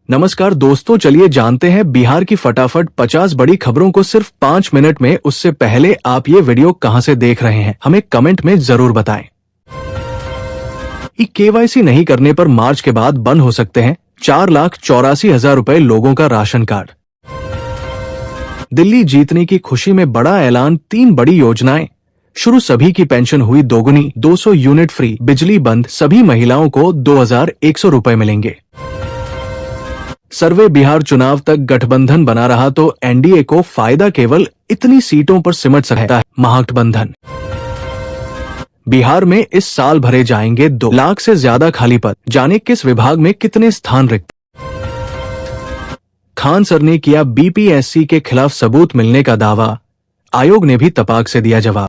नमस्कार दोस्तों, चलिए जानते हैं बिहार की फटाफट 50 बड़ी खबरों को सिर्फ 5 मिनट में। उससे पहले आप ये वीडियो कहां से देख रहे हैं हमें कमेंट में जरूर बताएं। केवाईसी नहीं करने पर मार्च के बाद बंद हो सकते हैं 4,84,000 रुपए लोगों का राशन कार्ड। दिल्ली जीतने की खुशी में बड़ा ऐलान, 3 बड़ी योजनाएं शुरू, सभी की पेंशन हुई दोगुनी, 200 यूनिट फ्री, बिजली बंद, सभी महिलाओं को 2,100 रुपए मिलेंगे। सर्वे, बिहार चुनाव तक गठबंधन बना रहा तो एनडीए को फायदा, केवल इतनी सीटों पर सिमट सकता है महागठबंधन। बिहार में इस साल भरे जाएंगे 2 लाख से ज्यादा खाली पद, जाने किस विभाग में कितने स्थान रिक्त। खान सर ने किया बीपीएससी के खिलाफ सबूत मिलने का दावा, आयोग ने भी तपाक से दिया जवाब।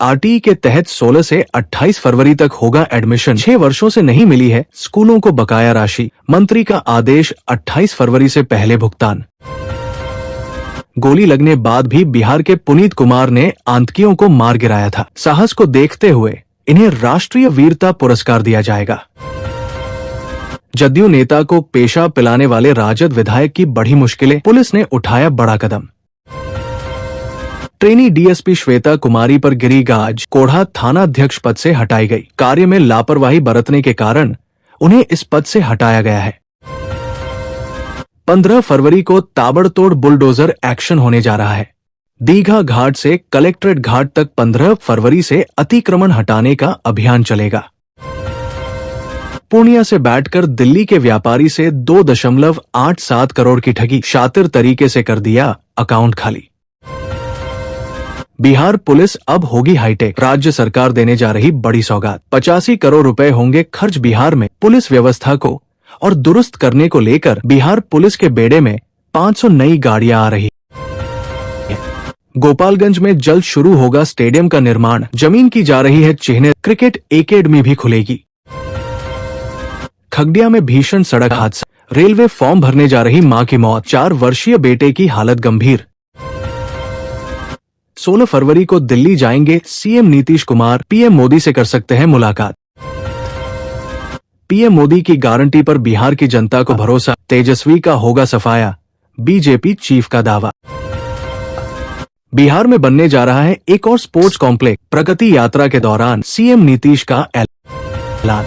आरटीई के तहत 16 से 28 फरवरी तक होगा एडमिशन, 6 वर्षों से नहीं मिली है स्कूलों को बकाया राशि, मंत्री का आदेश, 28 फरवरी से पहले भुगतान। गोली लगने बाद भी बिहार के पुनीत कुमार ने आतंकियों को मार गिराया था, साहस को देखते हुए इन्हें राष्ट्रीय वीरता पुरस्कार दिया जाएगा। जदयू नेता को पेशा पिलाने वाले राजद विधायक की बढ़ी मुश्किलें, पुलिस ने उठाया बड़ा कदम। ट्रेनी डीएसपी श्वेता कुमारी पर गिरी गाज, कोढ़ा थानाध्यक्ष पद से हटाई गई, कार्य में लापरवाही बरतने के कारण उन्हें इस पद से हटाया गया है। 15 फरवरी को ताबड़तोड़ बुलडोजर एक्शन होने जा रहा है। दीघा घाट से कलेक्ट्रेट घाट तक 15 फरवरी से अतिक्रमण हटाने का अभियान चलेगा। पूर्णिया से बैठकर दिल्ली के व्यापारी से 2.87 करोड़ की ठगी, शातिर तरीके से कर दिया अकाउंट खाली। बिहार पुलिस अब होगी हाईटेक, राज्य सरकार देने जा रही बड़ी सौगात, 85 करोड़ रुपए होंगे खर्च बिहार में पुलिस व्यवस्था को और दुरुस्त करने को लेकर बिहार पुलिस के बेड़े में 500 नई गाड़ियां आ रही। गोपालगंज में जल्द शुरू होगा स्टेडियम का निर्माण, जमीन की जा रही है चिह्न, क्रिकेट एकेडमी भी खुलेगी। खगड़िया में भीषण सड़क हादसा, रेलवे फॉर्म भरने जा रही मां की मौत, 4 वर्षीय बेटे की हालत गंभीर। 16 फरवरी को दिल्ली जाएंगे सीएम नीतीश कुमार, पीएम मोदी से कर सकते हैं मुलाकात। पीएम मोदी की गारंटी पर बिहार की जनता को भरोसा, तेजस्वी का होगा सफाया, बीजेपी चीफ का दावा। बिहार में बनने जा रहा है एक और स्पोर्ट्स कॉम्प्लेक्स, प्रगति यात्रा के दौरान सीएम नीतीश का ऐलान।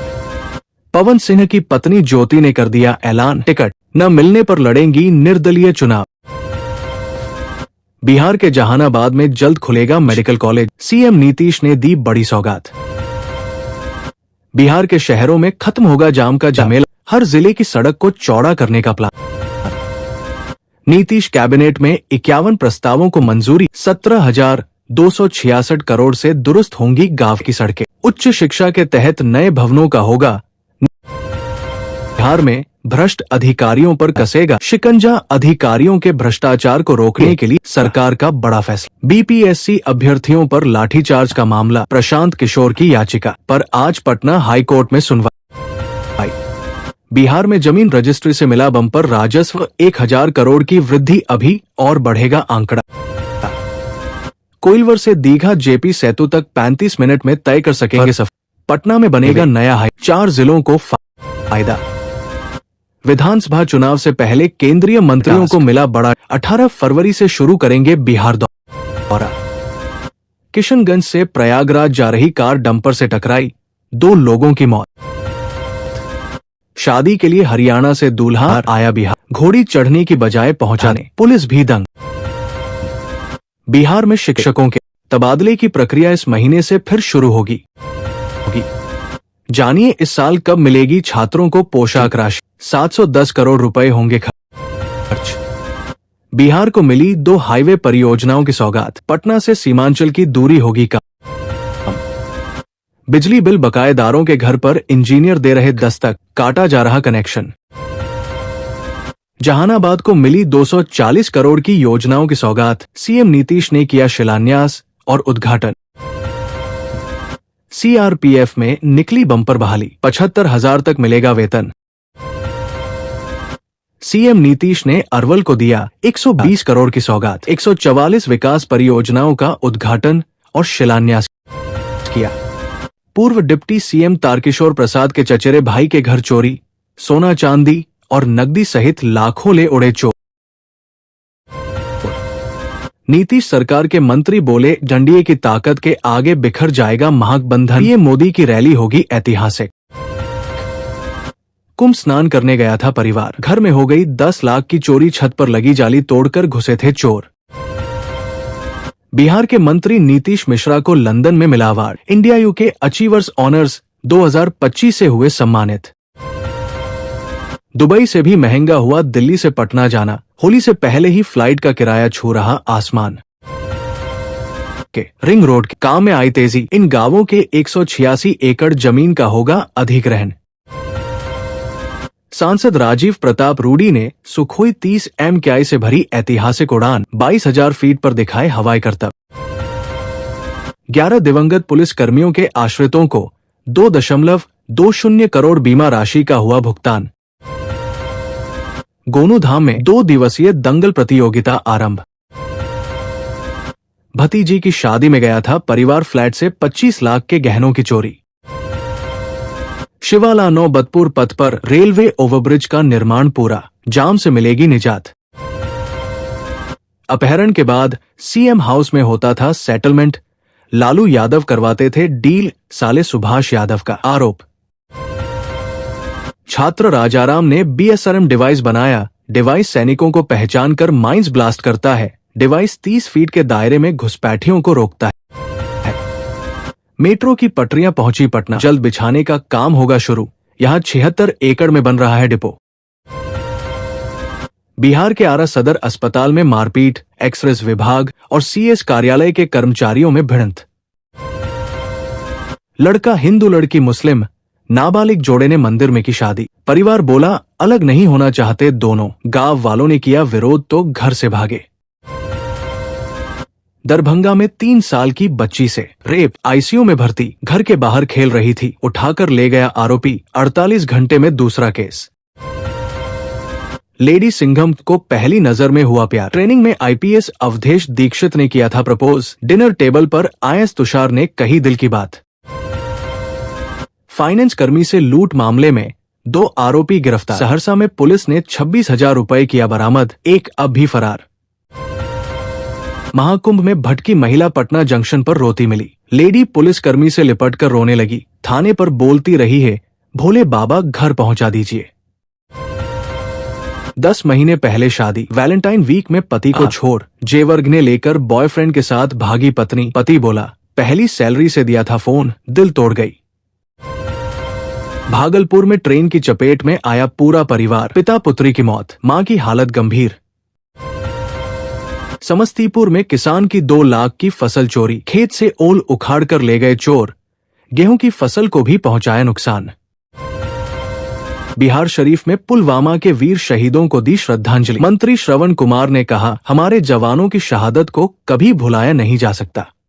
पवन सिंह की पत्नी ज्योति ने कर दिया ऐलान, टिकट न मिलने पर लड़ेंगी निर्दलीय चुनाव। बिहार के जहानाबाद में जल्द खुलेगा मेडिकल कॉलेज, सीएम नीतीश ने दी बड़ी सौगात। बिहार के शहरों में खत्म होगा जाम का झमेला, हर जिले की सड़क को चौड़ा करने का प्लान। नीतीश कैबिनेट में 51 प्रस्तावों को मंजूरी, 17,266 करोड़ से दुरुस्त होंगी गांव की सड़कें। उच्च शिक्षा के तहत नए भवनों का होगा। बिहार में भ्रष्ट अधिकारियों पर कसेगा शिकंजा, अधिकारियों के भ्रष्टाचार को रोकने के लिए सरकार का बड़ा फैसला। बीपीएससी अभ्यर्थियों पर लाठीचार्ज का मामला, प्रशांत किशोर की याचिका पर आज पटना हाईकोर्ट में सुनवाई। बिहार में जमीन रजिस्ट्री से मिला बम्पर राजस्व, 1,000 करोड़ की वृद्धि, अभी और बढ़ेगा आंकड़ा। कोइलवर से दीघा जेपी सेतु तक 35 मिनट में तय कर सकेंगे सफर। पटना में बनेगा नया हाई, 4 जिलों को फायदा। विधानसभा चुनाव से पहले केंद्रीय मंत्रियों को मिला बड़ा, 18 फरवरी से शुरू करेंगे बिहार दौरा। किशनगंज से प्रयागराज जा रही कार डंपर से टकराई, 2 लोगों की मौत। शादी के लिए हरियाणा से दूल्हा आया बिहार, घोड़ी चढ़ने की बजाय पहुंचाने पुलिस भी दंग। बिहार में शिक्षकों के तबादले की प्रक्रिया इस महीने से फिर शुरू होगी। जानिए इस साल कब मिलेगी छात्रों को पोशाक राशि, 710 करोड़ रुपए होंगे खर्च। बिहार को मिली 2 हाईवे परियोजनाओं की सौगात, पटना से सीमांचल की दूरी होगी कम। बिजली बिल बकायेदारों के घर पर इंजीनियर दे रहे दस्तक, काटा जा रहा कनेक्शन। जहानाबाद को मिली 240 करोड़ की योजनाओं की सौगात, सीएम नीतीश ने किया शिलान्यास और उद्घाटन। सीआरपीएफ में निकली बम्पर बहाली, 75,000 तक मिलेगा वेतन। सीएम नीतीश ने अरवल को दिया 120 करोड़ की सौगात, 144 विकास परियोजनाओं का उद्घाटन और शिलान्यास किया। पूर्व डिप्टी सीएम तारकिशोर प्रसाद के चचेरे भाई के घर चोरी, सोना चांदी और नकदी सहित लाखों ले उड़े चोर। नीतीश सरकार के मंत्री बोले, डंडिये की ताकत के आगे बिखर जाएगा महागठबंधन। पीएम मोदी की रैली होगी ऐतिहासिक। कुंभ स्नान करने गया था परिवार, घर में हो गई 10 लाख की चोरी, छत पर लगी जाली तोड़कर घुसे थे चोर। बिहार के मंत्री नीतीश मिश्रा को लंदन में मिला award. India UK achievers honours 2025 से हुए सम्मानित। दुबई से भी महंगा हुआ दिल्ली से पटना जाना, होली से पहले ही फ्लाइट का किराया छू रहा आसमान। के रिंग रोड के काम में आई तेजी, इन गांवों के 186 एकड़ जमीन का होगा अधिग्रहण। सांसद राजीव प्रताप रूडी ने सुखोई 30 MKI से भरी ऐतिहासिक उड़ान, 22,000 फीट पर दिखाए हवाई करतब। 11 दिवंगत पुलिस कर्मियों के आश्रितों को 2.20 करोड़ बीमा राशि का हुआ भुगतान। गोनूधाम में 2 दिवसीय दंगल प्रतियोगिता आरंभ। भतीजी की शादी में गया था परिवार, फ्लैट से 25 लाख के गहनों की चोरी। शिवाला नौबतपुर पथ पर रेलवे ओवरब्रिज का निर्माण पूरा, जाम से मिलेगी निजात। अपहरण के बाद सीएम हाउस में होता था सेटलमेंट, लालू यादव करवाते थे डील, साले सुभाष यादव का आरोप। छात्र राजाराम ने BSRM डिवाइस बनाया, डिवाइस सैनिकों को पहचान कर माइंस ब्लास्ट करता है। डिवाइस 30 फीट के दायरे में घुसपैठियों को रोकता है। मेट्रो की पटरियां पहुंची पटना, जल्द बिछाने का काम होगा शुरू। यहां 76 एकड़ में बन रहा है डिपो। बिहार के आरा सदर अस्पताल में मारपीट, एक्सरेस विभाग और CS कार्यालय के कर्मचारियों में भिड़ंत। लड़का हिंदू, लड़की मुस्लिम, नाबालिग जोड़े ने मंदिर में की शादी। परिवार बोला अलग नहीं होना चाहते दोनों, गांव वालों ने किया विरोध तो घर से भागे। दरभंगा में 3 साल की बच्ची से रेप, ICU में भर्ती, घर के बाहर खेल रही थी, उठाकर ले गया आरोपी, 48 घंटे में दूसरा केस। लेडी सिंघम को पहली नजर में हुआ प्यार, ट्रेनिंग में IPS अवधेश दीक्षित ने किया था प्रपोज। डिनर टेबल पर IS तुषार ने कही दिल की बात। फाइनेंस कर्मी से लूट मामले में 2 आरोपी गिरफ्तार। सहरसा में पुलिस ने 26,000 रुपए किया बरामद, एक अब भी फरार। महाकुंभ में भटकी महिला पटना जंक्शन पर रोती मिली, लेडी पुलिस कर्मी से लिपटकर रोने लगी, थाने पर बोलती रही है, भोले बाबा घर पहुंचा दीजिए। 10 महीने पहले शादी, वैलेंटाइन वीक में पति को छोड़ जेवर्ग ने लेकर बॉयफ्रेंड के साथ भागी पत्नी। पति बोला पहली सैलरी से दिया था फोन, दिल तोड़ गई। भागलपुर में ट्रेन की चपेट में आया पूरा परिवार, पिता पुत्री की मौत, मां की हालत गंभीर। समस्तीपुर में किसान की 2 लाख की फसल चोरी, खेत से ओल उखाड़ कर ले गए चोर, गेहूं की फसल को भी पहुंचाया नुकसान। बिहार शरीफ में पुलवामा के वीर शहीदों को दी श्रद्धांजलि। मंत्री श्रवण कुमार ने कहा, हमारे जवानों की शहादत को कभी भुलाया नहीं जा सकता।